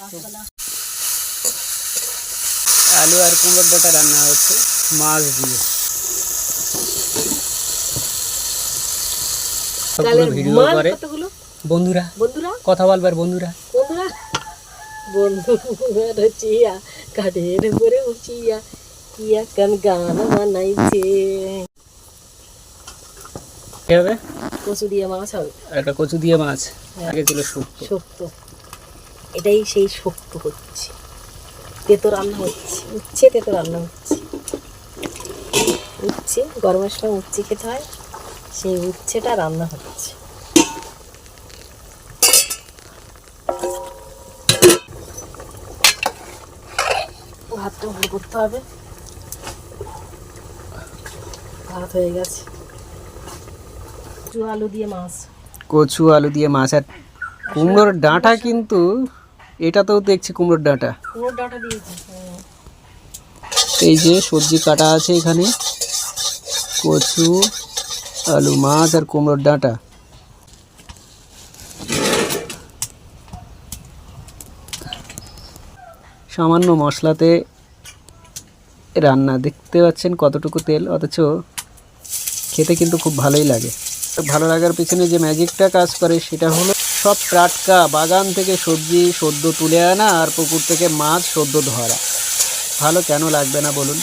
আলু আর কুমড়োর ডাঁটা রান্না হচ্ছে মাছ দিয়ে। ভিডিও করে বন্ধুরা, বন্ধুরা কথা বলবার বন্ধুরা, বন্ধুরা বন্ধুরা চিয়া কাঠের উপরে উঠিয়া কি একখান গান বানাইছে। কি হবে? কচু দিয়ে মাছ হবে। একটা কচু দিয়ে মাছ। আগে ছিল শুক্তো। শুক্তো, এটাই সেই শুক্তো হচ্ছে। তেতো রান্না হচ্ছে, উচ্ছে তেতো রান্না হচ্ছে। উচ্ছে গরমের সময় উচ্ছে খেতে হয়, সেই উচ্ছেটা রান্না হচ্ছে। ভাতটা ভালো করতে হবে। ভাত হয়ে গেছে। কচু আলু দিয়ে মাছ, কচু আলু দিয়ে মাছ। আর কুমড়োর ডাঁটা, কিন্তু এটাতেও দেখছি কুমড়োর ডাঁটা, কুমড়োর ডাঁটা দিয়েছি। এই যে সবজি কাটা আছে এখানে, কচু আলু মাছ আর কুমড়োর ডাঁটা। সামান্য মশলাতে রান্না, দেখতে পাচ্ছেন কতটুকু তেল, অথচ খেতে কিন্তু খুব ভালোই লাগে। ভালো লাগার পিছনে যে ম্যাজিকটা কাজ করে সেটা হলো সব টাটকা বাগান থেকে সবজি সদ্য তুলে আনা আর পুকুর থেকে মাছ সদ্য ধরা। ভালো কেন লাগবে না বলুন।